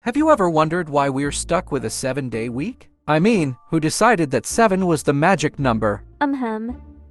Have you ever wondered why we're stuck with a 7-day week? I mean, who decided that 7 was the magic number?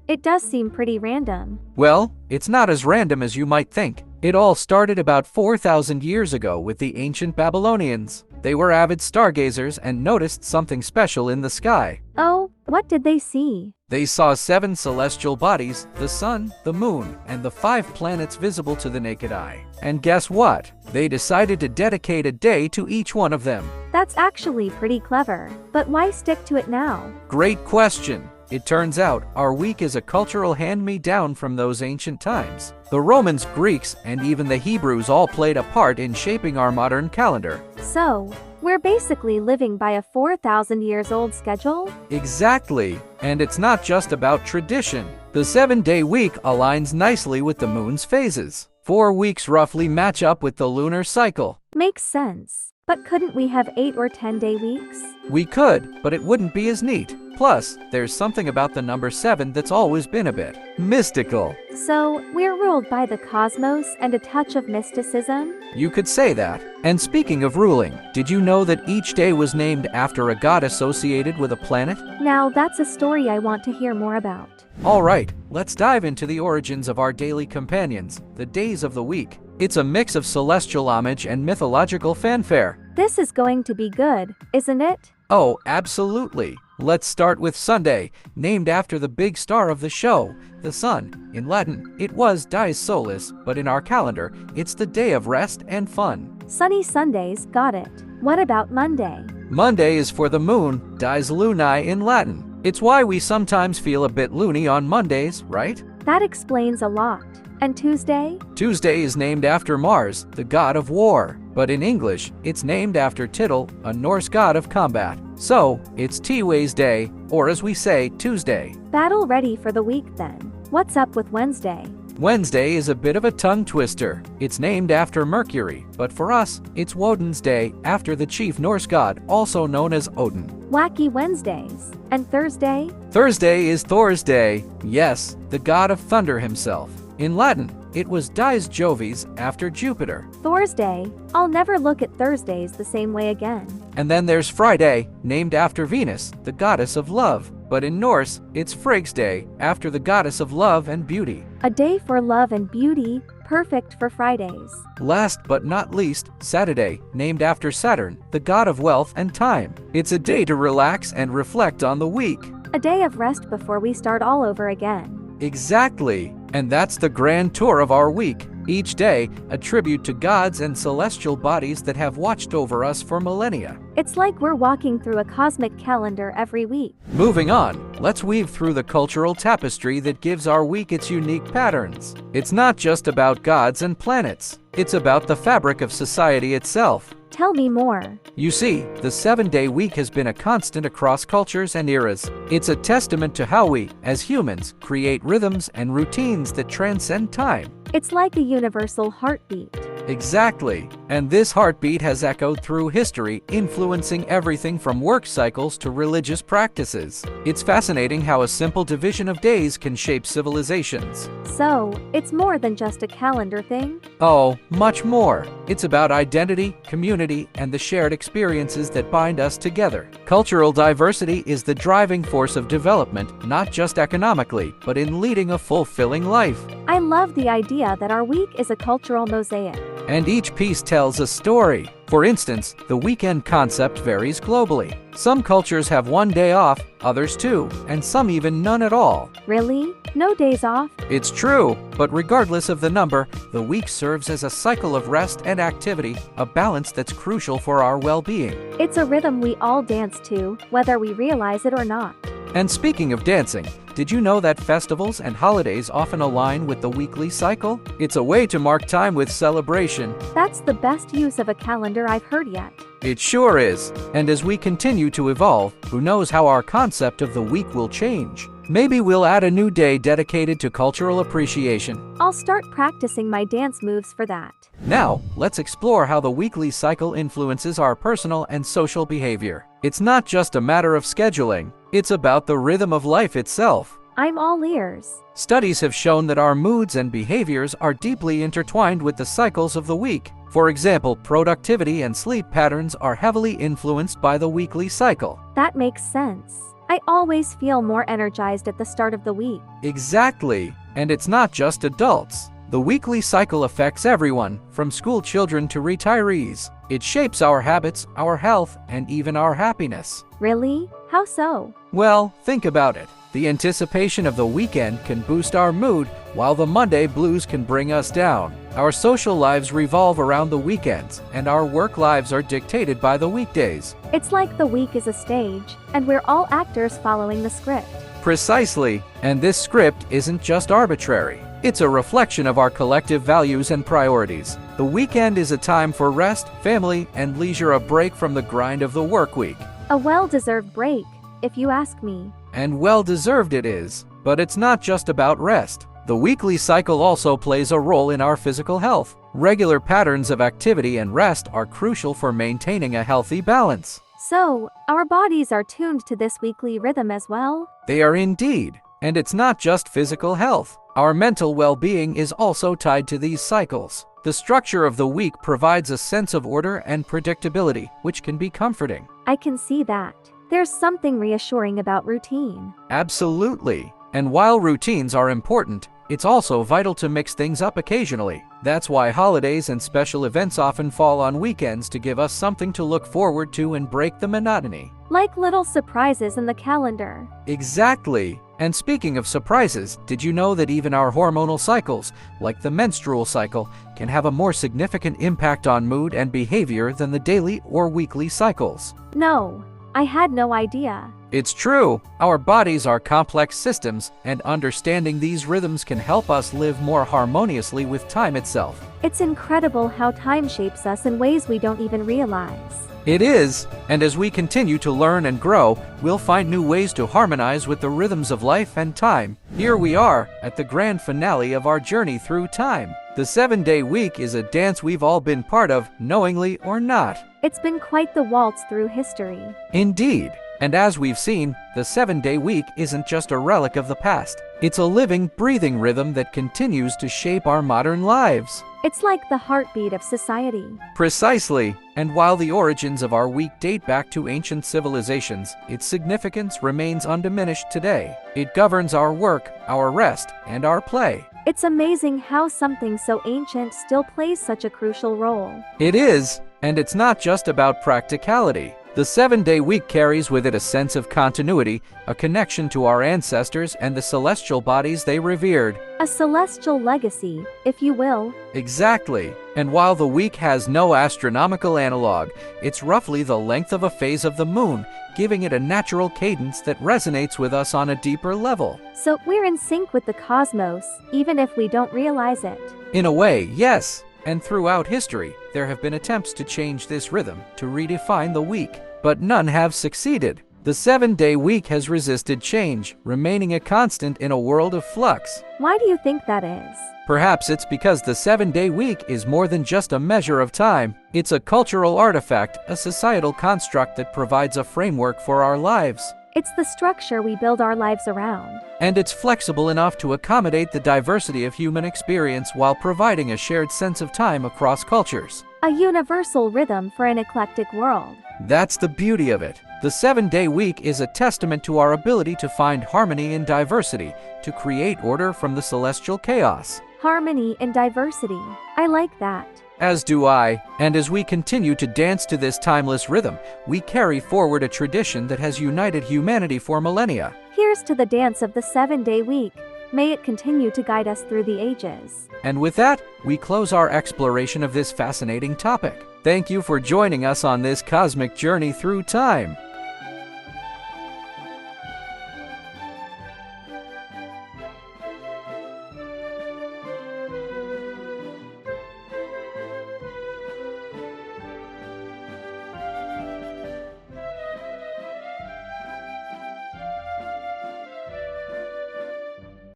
It does seem pretty random. Well, it's not as random as you might think. It all started about 4,000 years ago with the ancient Babylonians. They were avid stargazers and noticed something special in the sky. Oh, what did they see? They saw 7 celestial bodies, the sun, the moon, and the 5 planets visible to the naked eye. And guess what? They decided to dedicate a day to each one of them. That's actually pretty clever. But why stick to it now? Great question. It turns out our week is a cultural hand-me-down from those ancient times. The Romans, Greeks, and even the Hebrews all played a part in shaping our modern calendar. So, we're basically living by a 4,000 years old schedule? Exactly. And it's not just about tradition. The 7-day week aligns nicely with the moon's phases. 4 weeks roughly match up with the lunar cycle. Makes sense. But couldn't we have 8 or 10-day weeks? We could, but it wouldn't be as neat. Plus, there's something about the number 7 that's always been a bit mystical. So, we're ruled by the cosmos and a touch of mysticism? You could say that. And speaking of ruling, did you know that each day was named after a god associated with a planet? Now that's a story I want to hear more about. Alright, let's dive into the origins of our daily companions, the days of the week. It's a mix of celestial homage and mythological fanfare. This is going to be good, isn't it? Oh, absolutely. Let's start with Sunday, named after the big star of the show, the sun. In Latin, it was dies solis, but in our calendar, it's the day of rest and fun. Sunny Sundays, got it. What about Monday? Monday is for the moon, dies lunae in Latin. It's why we sometimes feel a bit loony on Mondays, right? That explains a lot. And Tuesday? Tuesday is named after Mars, the god of war. But in English, it's named after Tittle, a Norse god of combat. So, it's T-Way's Day, or as we say, Tuesday. Battle ready for the week then. What's up with Wednesday? Wednesday is a bit of a tongue twister. It's named after Mercury, but for us, it's Woden's Day, after the chief Norse god, also known as Odin. Wacky Wednesdays. And Thursday? Thursday is Thor's Day. Yes, the god of thunder himself. In Latin, it was Dies Jovis after Jupiter. Thor's Day. I'll never look at Thursdays the same way again. And then there's Friday, named after Venus, the goddess of love. But in Norse, it's Frigg's Day, after the goddess of love and beauty. A day for love and beauty, perfect for Fridays. Last but not least, Saturday, named after Saturn, the god of wealth and time. It's a day to relax and reflect on the week. A day of rest before we start all over again. Exactly. And that's the grand tour of our week. Each day, a tribute to gods and celestial bodies that have watched over us for millennia. It's like we're walking through a cosmic calendar every week. Moving on, let's weave through the cultural tapestry that gives our week its unique patterns. It's not just about gods and planets. It's about the fabric of society itself. Tell me more. You see, the 7-day week has been a constant across cultures and eras. It's a testament to how we, as humans, create rhythms and routines that transcend time. It's like a universal heartbeat. Exactly. And this heartbeat has echoed through history, influencing everything from work cycles to religious practices. It's fascinating how a simple division of days can shape civilizations. So, it's more than just a calendar thing? Oh, much more. It's about identity, community, and the shared experiences that bind us together. Cultural diversity is the driving force of development, not just economically, but in leading a fulfilling life. I love the idea that our week is a cultural mosaic. And each piece tells a story. For instance, the weekend concept varies globally. Some cultures have 1 day off, others 2, and some even none at all. Really? No days off? It's true, but regardless of the number, the week serves as a cycle of rest and activity, a balance that's crucial for our well-being. It's a rhythm we all dance to, whether we realize it or not. And speaking of dancing, did you know that festivals and holidays often align with the weekly cycle? It's a way to mark time with celebration. That's the best use of a calendar I've heard yet. It sure is. And as we continue to evolve, who knows how our concept of the week will change? Maybe we'll add a new day dedicated to cultural appreciation. I'll start practicing my dance moves for that. Now, let's explore how the weekly cycle influences our personal and social behavior. It's not just a matter of scheduling. It's about the rhythm of life itself. I'm all ears. Studies have shown that our moods and behaviors are deeply intertwined with the cycles of the week. For example, productivity and sleep patterns are heavily influenced by the weekly cycle. That makes sense. I always feel more energized at the start of the week. Exactly. And it's not just adults. The weekly cycle affects everyone, from school children to retirees. It shapes our habits, our health, and even our happiness. Really? How so? Well, think about it. The anticipation of the weekend can boost our mood, while the Monday blues can bring us down. Our social lives revolve around the weekends, and our work lives are dictated by the weekdays. It's like the week is a stage, and we're all actors following the script. Precisely, and this script isn't just arbitrary. It's a reflection of our collective values and priorities. The weekend is a time for rest, family, and leisure, a break from the grind of the work week. A well-deserved break, if you ask me. And well-deserved it is. But it's not just about rest. The weekly cycle also plays a role in our physical health. Regular patterns of activity and rest are crucial for maintaining a healthy balance. So, our bodies are tuned to this weekly rhythm as well? They are indeed. And it's not just physical health. Our mental well-being is also tied to these cycles. The structure of the week provides a sense of order and predictability, which can be comforting. I can see that. There's something reassuring about routine. Absolutely. And while routines are important, it's also vital to mix things up occasionally. That's why holidays and special events often fall on weekends, to give us something to look forward to and break the monotony. Like little surprises in the calendar. Exactly. And speaking of surprises, did you know that even our hormonal cycles, like the menstrual cycle, can have a more significant impact on mood and behavior than the daily or weekly cycles? No, I had no idea. It's true. Our bodies are complex systems, and understanding these rhythms can help us live more harmoniously with time itself. It's incredible how time shapes us in ways we don't even realize. It is, and as we continue to learn and grow, we'll find new ways to harmonize with the rhythms of life and time. Here we are, at the grand finale of our journey through time. The 7-day week is a dance we've all been part of, knowingly or not. It's been quite the waltz through history. Indeed. And as we've seen, the 7-day week isn't just a relic of the past. It's a living, breathing rhythm that continues to shape our modern lives. It's like the heartbeat of society. Precisely. And while the origins of our week date back to ancient civilizations, its significance remains undiminished today. It governs our work, our rest, and our play. It's amazing how something so ancient still plays such a crucial role. It is, and it's not just about practicality. The 7-day week carries with it a sense of continuity, a connection to our ancestors and the celestial bodies they revered. A celestial legacy, if you will. Exactly. And while the week has no astronomical analog, it's roughly the length of a phase of the moon, giving it a natural cadence that resonates with us on a deeper level. So we're in sync with the cosmos, even if we don't realize it. In a way, yes. And throughout history, there have been attempts to change this rhythm, to redefine the week. But none have succeeded. The 7-day week has resisted change, remaining a constant in a world of flux. Why do you think that is? Perhaps it's because the 7-day week is more than just a measure of time. It's a cultural artifact, a societal construct that provides a framework for our lives. It's the structure we build our lives around. And it's flexible enough to accommodate the diversity of human experience while providing a shared sense of time across cultures. A universal rhythm for an eclectic world. That's the beauty of it. The 7-day week is a testament to our ability to find harmony in diversity, to create order from the celestial chaos. Harmony in diversity. I like that. As do I. And as we continue to dance to this timeless rhythm, we carry forward a tradition that has united humanity for millennia. Here's to the dance of the 7-day week. May it continue to guide us through the ages. And with that, we close our exploration of this fascinating topic. Thank you for joining us on this cosmic journey through time.